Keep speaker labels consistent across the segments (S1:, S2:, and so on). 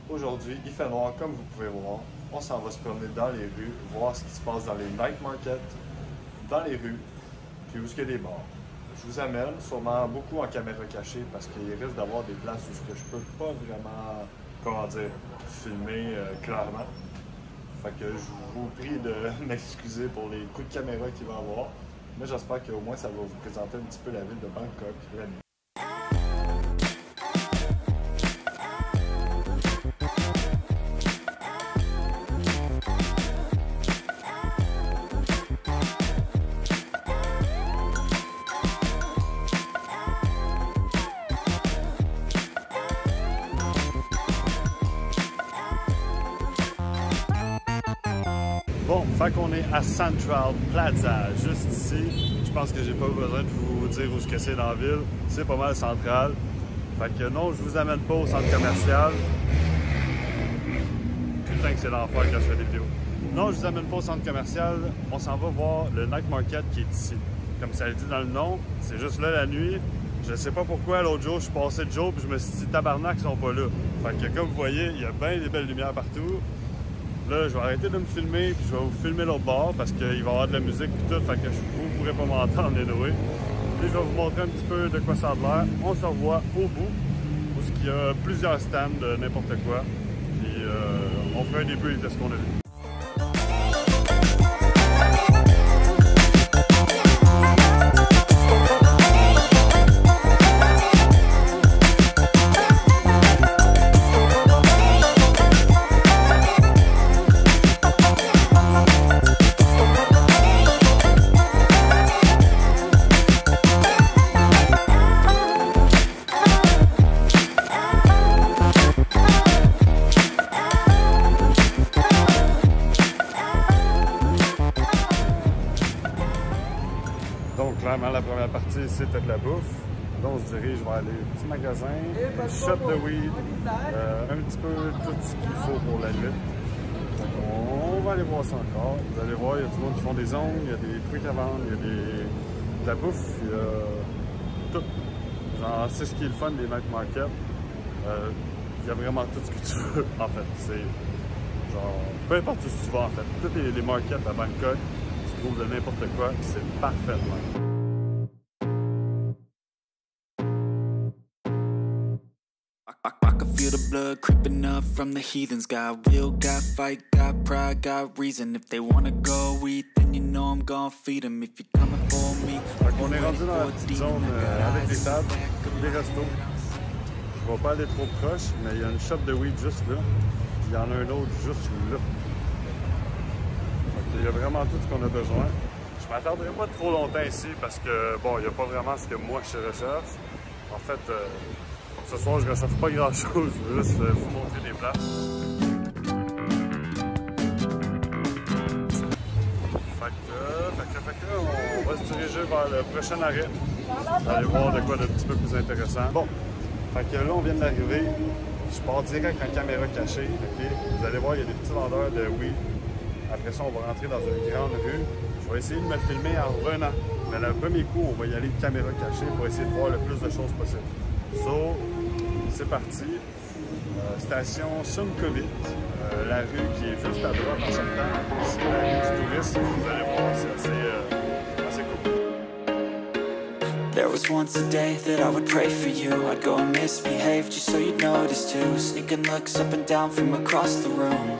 S1: Aujourd'hui, il fait noir comme vous pouvez voir. On s'en va se promener dans les rues, voir ce qui se passe dans les night markets, dans les rues, puis où est-ce qu'il y a des bars. Je vous amène sûrement beaucoup en caméra cachée parce qu'il risque d'avoir des places où je peux pas vraiment, comment dire, filmer clairement. Fait que je vous prie de m'excuser pour les coups de caméra qu'il va y avoir, mais j'espère qu'au moins ça va vous présenter un petit peu la ville de Bangkok la nuit. Bon, fait qu'on est à Central Plaza, juste ici. Je pense que j'ai pas besoin de vous dire où c'est dans la ville. C'est pas mal central. Fait que non, je vous amène pas au centre commercial. Putain que c'est l'enfer quand je fais des vidéos. Non, je vous amène pas au centre commercial. On s'en va voir le night market qui est ici. Comme ça le dit dans le nom, c'est juste là la nuit. Je sais pas pourquoi l'autre jour, je suis passé de jour puis je me suis dit tabarnak, ils sont pas là. Fait que comme vous voyez, il y a bien des belles lumières partout. Là, je vais arrêter de me filmer, puis je vais vous filmer l'autre bord parce qu'il va y avoir de la musique et tout, fait que vous ne pourrez pas m'entendre anyway. Puis je vais vous montrer un petit peu de quoi ça a l'air. On se revoit au bout, où il y a plusieurs stands de n'importe quoi. Puis on fera un début de ce qu'on a vu. Donc, clairement, la première partie, c'était de la bouffe. Là, on se dirige vers les petits magasins, les shops de weed, un petit peu tout ce qu'il faut pour la nuit. Donc, on va aller voir ça encore. Vous allez voir, il y a du monde qui font des ongles, il y a des trucs à vendre, il y a de la bouffe, il y a tout. Genre, c'est ce qui est le fun des night markets. Il y a vraiment tout ce que tu veux, en fait. C'est genre, peu importe où tu vas, en fait. Tous les markets à Bangkok, de n'importe quoi, c'est parfaitement.
S2: I can feel the blood creeping up from the heathens. Got will, got fight, got pride, got reason. If they wanna go eat, then you know I'm gonna feed them. If you're coming for me,
S1: on est rendu dans la petite zone avec les tables, les restos. Je vais pas aller trop proche, mais il y a une shop de weed juste là. Il y en a un autre juste là. Il y a vraiment tout ce qu'on a besoin. Je m'attarderai pas trop longtemps ici parce que, bon, il n'y a pas vraiment ce que moi je recherche. En fait, ce soir, je ne recherche pas grand-chose. Je veux juste vous montrer des places. Fait que, on va se diriger vers le prochain arrêt. Vous allez voir de quoi de un petit peu plus intéressant. Bon, fait que là, on vient d'arriver. Je pars direct en caméra cachée. Okay? Vous allez voir, il y a des petits vendeurs de weed. Après ça, on va rentrer dans une grande rue. Je vais essayer de me filmer en revenant. Mais le premier coup, on va y aller de caméra cachée pour essayer de voir le plus de choses possible. So, c'est parti. Station Sukhumvit. La rue qui est juste à droite en sortant. C'est la rue du tourisme. Vous allez voir, c'est assez cool.
S2: there was once a day that I would pray for you. I'd go and misbehave just so you'd notice too. Sneaking looks up and down from across the room.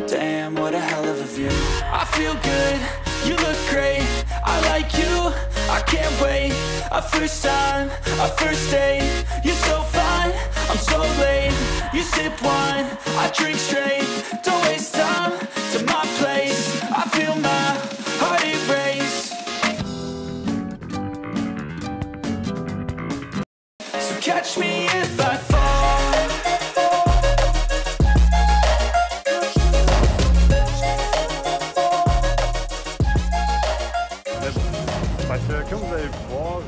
S2: Damn, what a hell of a view. I feel good, you look great. I like you, I can't wait. A first time, a first date. You're so fine, I'm so late. You sip wine, I drink straight. Don't waste time to my place. I feel my heart erase. So catch me if I fall.
S1: Comme vous allez pu voir,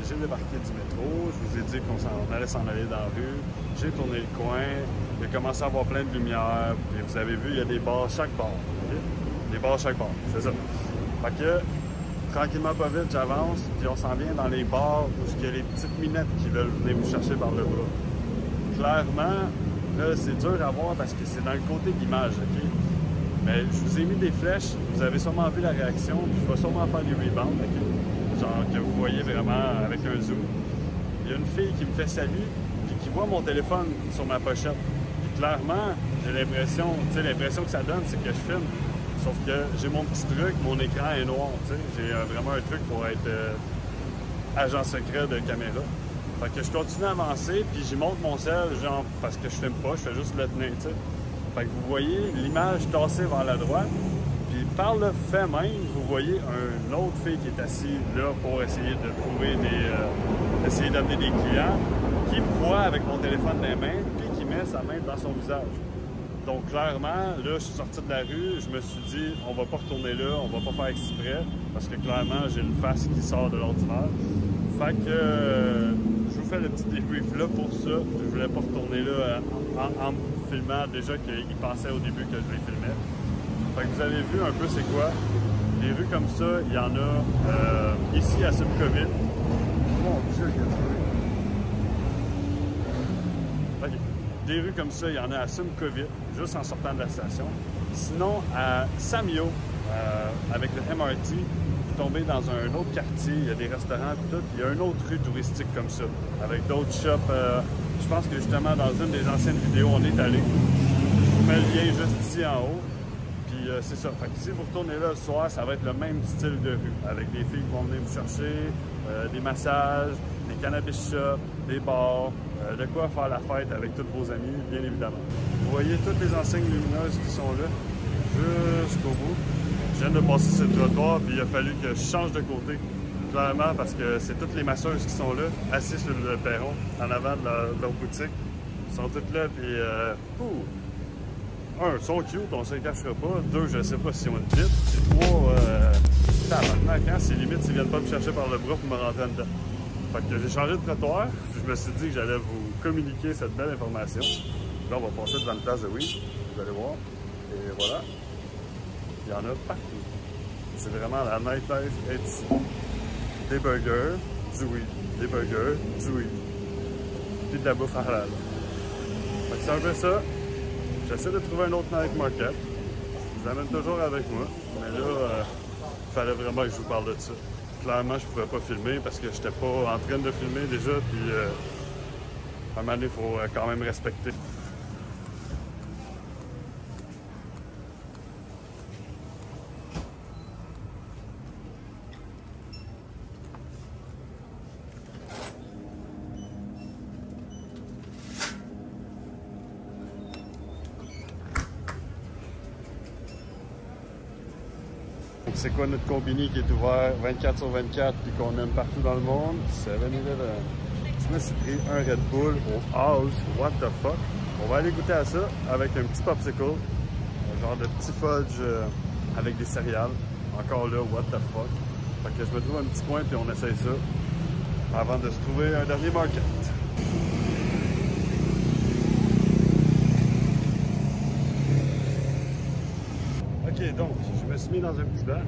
S1: j'ai débarqué du métro, je vous ai dit qu'on allait s'en aller dans la rue, j'ai tourné le coin, il a commencé à avoir plein de lumière, et vous avez vu, il y a des bars chaque bar, okay? Des bars chaque bar, c'est ça. Fait que, tranquillement pas vite, j'avance, puis on s'en vient dans les bars où il y a les petites minettes qui veulent venir vous chercher par le bras. Clairement, Là, c'est dur à voir parce que c'est dans le côté d'image, OK? Mais je vous ai mis des flèches, vous avez sûrement vu la réaction, puis je vais sûrement faire des rebounds, OK? Genre que vous voyez vraiment avec un zoom. Il y a une fille qui me fait salut, puis qui voit mon téléphone sur ma pochette. Puis clairement, j'ai l'impression, tu sais, l'impression que ça donne, c'est que je filme. Sauf que j'ai mon petit truc, mon écran est noir, tu sais. J'ai vraiment un truc pour être agent secret de caméra. Fait que je continue à avancer, puis j'y monte mon sel, genre, parce que je filme pas, je fais juste le tenir, tu sais. Fait que vous voyez l'image tassée vers la droite, puis par le fait même, vous voyez une autre fille qui est assise là pour essayer de trouver essayer d'amener des clients, qui me voit avec mon téléphone dans les mains, puis qui met sa main dans son visage. Donc clairement, là, je suis sorti de la rue, je me suis dit, on va pas retourner là, on va pas faire exprès, parce que clairement, j'ai une face qui sort de l'ordinaire. Fait que je vous fais le petit débrief là pour ça. Je voulais pas retourner là en me filmant déjà qu'il pensait au début que je les filmais. Fait que vous avez vu un peu c'est quoi. Des rues comme ça, il y en a ici à Simcoe-Ville. Mon Dieu, qu'il y a du bruit. OK. Des rues comme ça, il y en a à Simcoe-Ville, juste en sortant de la station. Sinon, à Samio, avec le MRT, vous tombez dans un autre quartier, il y a des restaurants et tout. Il y a une autre rue touristique comme ça, avec d'autres shops. Je pense que justement, dans une des anciennes vidéos, on est allé. Je vous mets le lien juste ici en haut. Puis c'est ça. Fait que si vous retournez là le soir, ça va être le même style de rue, avec des filles qui vont venir vous chercher, des massages, des cannabis shops, des bars, de quoi faire la fête avec tous vos amis, bien évidemment. Vous voyez toutes les enseignes lumineuses qui sont là, jusqu'au bout. Je viens de passer ce trottoir, puis il a fallu que je change de côté, clairement, parce que c'est toutes les masseuses qui sont là, assises sur le perron, en avant de leur boutique. Ils sont toutes là, puis un, ils sont cute, on se les cachera pas. Deux, je sais pas s'ils ont une bite. Et trois, tabarnak, hein, c'est limite s'ils viennent pas me chercher par le bras pour me rentrer dedans. Fait que j'ai changé de trottoir, puis je me suis dit que j'allais vous communiquer cette belle information. Là, on va passer devant une place de weed, vous allez voir. Et voilà. Il y en a partout. C'est vraiment la nightlife est ici. Des burgers, du weed. Des burgers, du weed. Puis de la bouffe halal. Fait que c'est un peu ça. J'essaie de trouver un autre night market. Je vous amène toujours avec moi. Mais là, il fallait vraiment que je vous parle de ça. Clairement, je pouvais pas filmer parce que j'étais pas en train de filmer déjà. Puis à un moment donné, il faut quand même respecter. C'est quoi notre combini qui est ouvert 24 sur 24 puis qu'on aime partout dans le monde? 7-Eleven. Je me suis pris un Red Bull au House. What the fuck? On va aller goûter à ça avec un petit popsicle. Un genre de petit fudge avec des céréales. Encore là, what the fuck? Fait que je me trouve un petit coin puis on essaye ça avant de se trouver un dernier market. Ok, donc, je me suis mis dans un petit banc.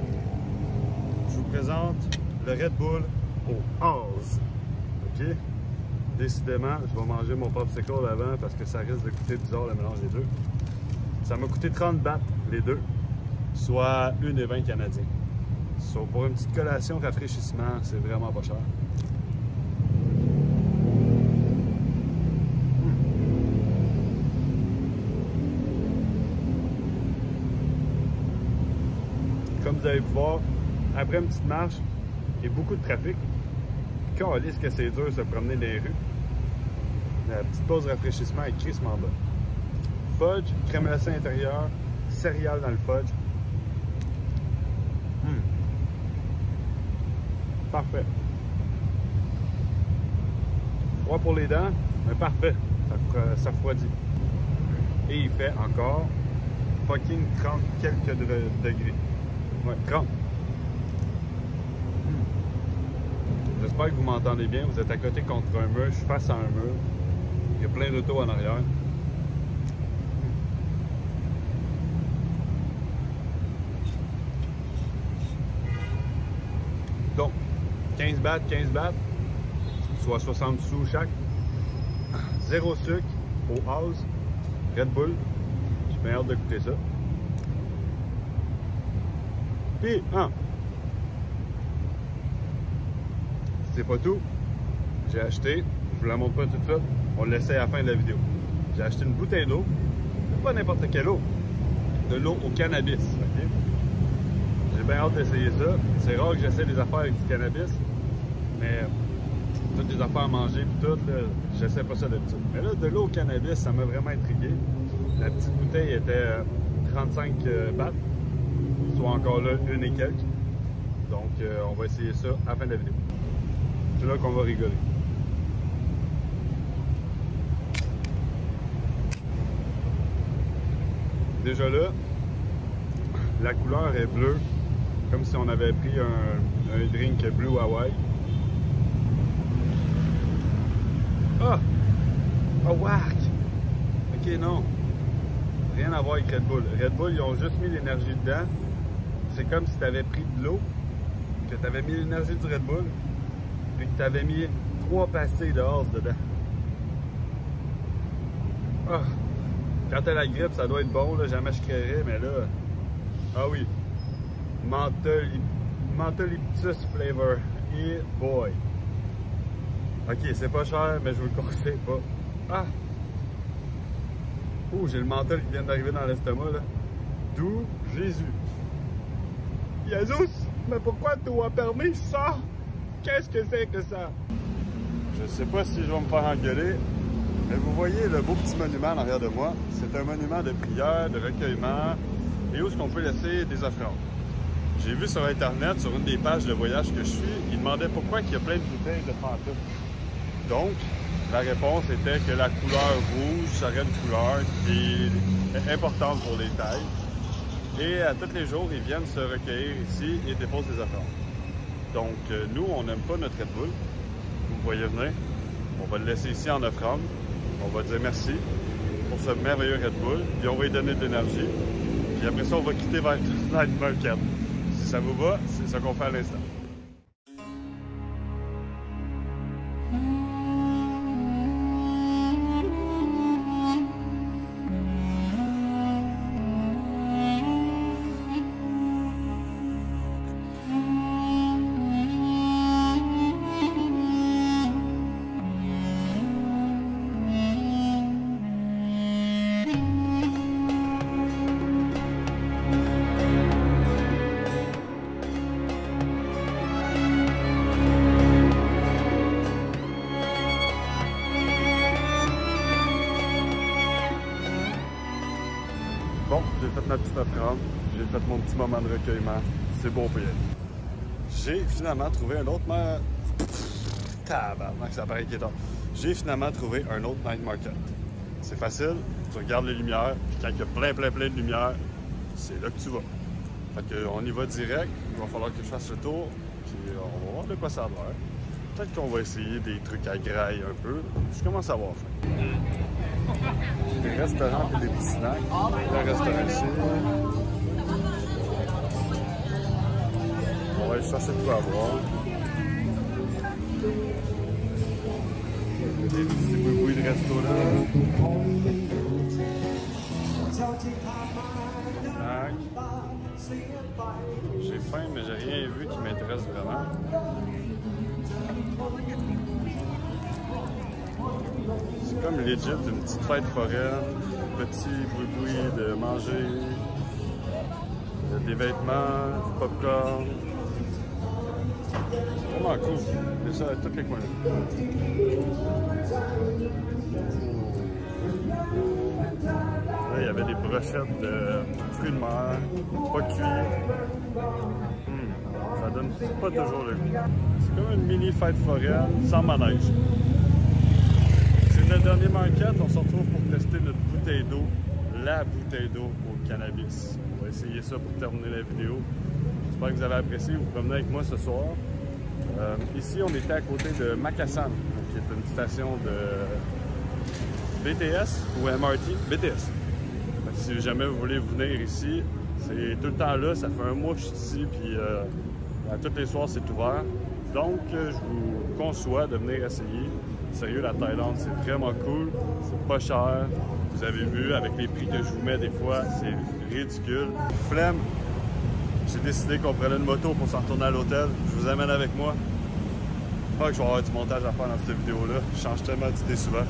S1: Je vous présente le Red Bull au House. Ok? Décidément, je vais manger mon popsicle avant parce que ça risque de coûter bizarre le mélange des deux. Ça m'a coûté 30 bahts les deux, soit 1,20 canadiens. So, pour une petite collation rafraîchissement, c'est vraiment pas cher. Comme vous allez pouvoir, après une petite marche et beaucoup de trafic, calisse que c'est dur de se promener dans les rues. La petite pause rafraîchissement est crissement bonne. Fudge, crème glacée intérieure, céréales dans le fudge. Parfait. Froid pour les dents, mais parfait. Ça refroidit. Et il fait encore fucking 30 quelques degrés. Ouais, 30. J'espère que vous m'entendez bien. Vous êtes à côté contre un mur, je suis face à un mur. Il y a plein d'autos en arrière. Donc, 15 bahts, soit 60 sous chaque. Zéro sucre au House. Red Bull. J'ai bien hâte de goûter ça. Puis, c'est pas tout. J'ai acheté, je vous la montre pas tout de suite, on l'essaie à la fin de la vidéo. J'ai acheté une bouteille d'eau, pas n'importe quelle eau, de l'eau au cannabis. Okay? J'ai bien hâte d'essayer ça. C'est rare que j'essaie des affaires avec du cannabis, mais toutes les affaires à manger et tout, j'essaie pas ça d'habitude. Mais là, de l'eau au cannabis, ça m'a vraiment intrigué. La petite bouteille était 35 bahts, soit encore là, une et quelques. Donc, on va essayer ça à la fin de la vidéo. C'est là qu'on va rigoler. Déjà là, la couleur est bleue, comme si on avait pris un drink Blue Hawaii. Ah! Oh, wark! Ok, non. Rien à voir avec Red Bull. Red Bull, ils ont juste mis l'énergie dedans. C'est comme si tu avais pris de l'eau, que tu avais mis l'énergie du Red Bull, puis que tu avais mis 3 pastilles de Halls dedans. Ah! Quand t'as la grippe, ça doit être bon, là, jamais je créerais, mais là... Ah oui! Mentholyptus flavor. Et boy! Ok, c'est pas cher, mais je vous le conseille pas. Ah! Oh, j'ai le menthol qui vient d'arriver dans l'estomac, là. D'où Jésus. Jésus! Mais pourquoi tu as permis ça? Qu'est-ce que c'est que ça? Je sais pas si je vais me faire engueuler, mais vous voyez le beau petit monument en arrière de moi. C'est un monument de prière, de recueillement, et où est-ce qu'on peut laisser des offrandes. J'ai vu sur Internet, sur une des pages de voyage que je suis, il demandait pourquoi il y a plein de bouteilles de Fanta. Donc, la réponse était que la couleur rouge serait une couleur qui est importante pour les tailles. Et à tous les jours, ils viennent se recueillir ici et déposent des offrandes. Donc, nous, on n'aime pas notre Red Bull. Vous voyez venir. On va le laisser ici en offrande. On va dire merci pour ce merveilleux Red Bull. Puis on va lui donner de l'énergie. Puis après ça, on va quitter vers Night Market. Si ça vous va, c'est ça qu'on fait à l'instant. Bon, j'ai fait ma petite offrande, j'ai fait mon petit moment de recueillement, c'est beau pour y aller. J'ai finalement trouvé un autre tabarnak, ça paraît inquiétant. J'ai finalement trouvé un autre night market. C'est facile, tu regardes les lumières, puis quand il y a plein de lumières, c'est là que tu vas. Fait qu'on y va direct, il va falloir que je fasse le tour, puis on va voir de quoi ça a l'air. Peut-être qu'on va essayer des trucs à graille un peu, je commence à avoir faim. Des restaurants et des petits snacks. Le restaurant ici. On va aller chercher de quoi à boire. Des petits boubouis de resto là. Snack. J'ai faim, mais j'ai rien vu qui m'intéresse vraiment. C'est comme legit une petite fête foraine, petit boui-boui de manger, des vêtements, du popcorn. C'est vraiment cool. C'est ça à tous les coins. Là, il y avait des brochettes de fruits de mer, pas cuits. Ça donne pas toujours le goût. C'est comme une mini fête foraine sans manège. C'est notre dernier market, on se retrouve pour tester notre bouteille d'eau, la bouteille d'eau au cannabis. On va essayer ça pour terminer la vidéo. J'espère que vous avez apprécié, vous promenez avec moi ce soir. Ici, on était à côté de Macassan, qui est une station de BTS ou MRT, BTS. Si jamais vous voulez venir ici, c'est tout le temps là, ça fait un mois que je suis ici, puis à tous les soirs c'est ouvert. Donc, je vous conçois de venir essayer. Sérieux, la Thaïlande, c'est vraiment cool, c'est pas cher, Vous avez vu, avec les prix que je vous mets des fois, c'est ridicule. Flemme, j'ai décidé qu'on prenait une moto pour s'en retourner à l'hôtel. Je vous amène avec moi. Pas que je vais avoir du montage à faire dans cette vidéo-là. Je change tellement d'idées souvent.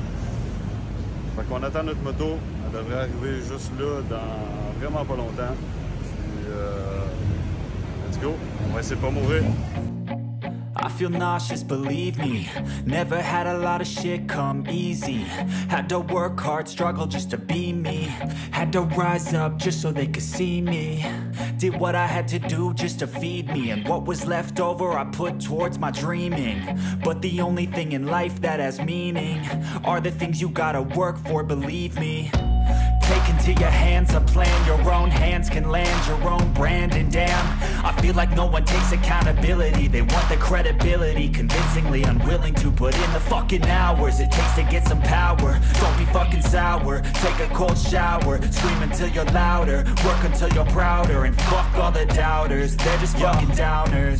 S1: Fait qu'on attend notre moto. Elle devrait arriver juste là dans vraiment pas longtemps. Puis, let's go. On va essayer de pas mourir.
S2: I feel nauseous, believe me. Never had a lot of shit come easy. Had to work hard, struggle just to be me. Had to rise up just so they could see me. Did what I had to do just to feed me. And what was left over I put towards my dreaming. But the only thing in life that has meaning are the things you gotta work for, believe me. Take into your hands a plan, your own hands can land your own brand. And damn, I feel like no one takes accountability. They want the credibility, convincingly unwilling to put in the fucking hours it takes to get some power. Don't be fucking sour, take a cold shower. Scream until you're louder, work until you're prouder. And fuck all the doubters, they're just fucking downers.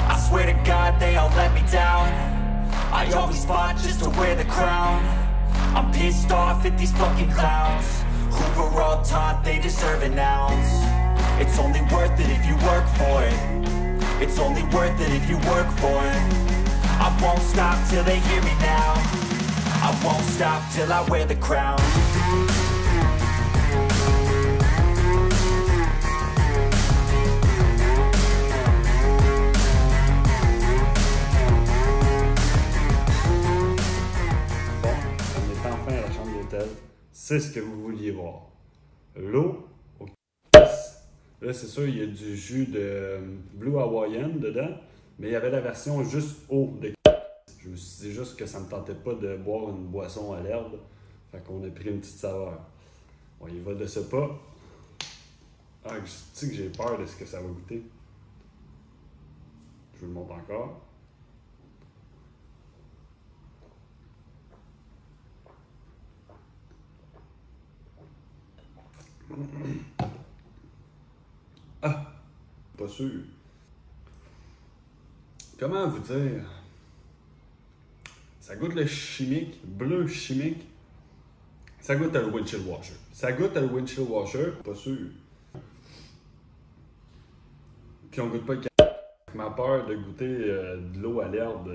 S2: I swear to God they all let me down. I always fought just to wear the crown. I'm pissed off at these fucking clowns who were all taught they deserve an ounce. It's only worth it if you work for it. It's only worth it if you work for it. I won't stop till they hear me now. I won't stop till I wear the crown.
S1: C'est ce que vous vouliez voir. L'eau au casse. Là, c'est sûr, il y a du jus de Blue Hawaiian dedans, mais il y avait la version juste eau de casse. Je me suis dit juste que ça ne me tentait pas de boire une boisson à l'herbe. Fait qu'on a pris une petite saveur. On y va de ce pas. Ah, je sais que j'ai peur de ce que ça va goûter. Je vous le montre encore. Ah, pas sûr. Comment vous dire? Ça goûte le chimique, bleu chimique. Ça goûte à le windshield washer. Ça goûte à le windshield washer, pas sûr. Puis on goûte pas le café. Ma peur de goûter de l'eau à l'herbe,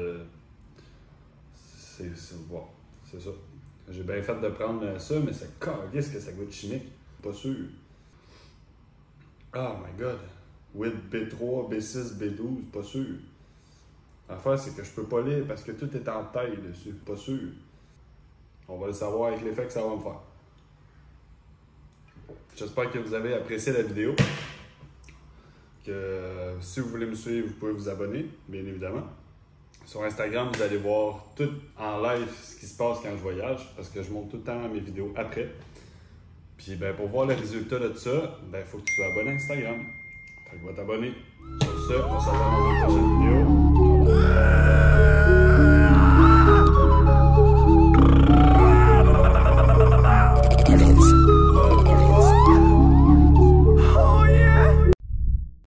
S1: c'est bon, c'est ça. J'ai bien fait de prendre ça, mais c'est qu'est-ce que ça goûte chimique? Pas sûr. Oh my god. With B3, B6, B12, pas sûr. L'affaire, c'est que je peux pas lire parce que tout est en taille dessus. Pas sûr. On va le savoir avec l'effet que ça va me faire. J'espère que vous avez apprécié la vidéo. Que si vous voulez me suivre, vous pouvez vous abonner, bien évidemment. Sur Instagram, vous allez voir tout en live ce qui se passe quand je voyage, parce que je monte tout le temps mes vidéos après. Puis ben, pour voir le résultat de ça, ben, faut que tu sois abonné à Instagram. Fait que va t'abonner. Sur ce, on se revoit dans une prochaine vidéo.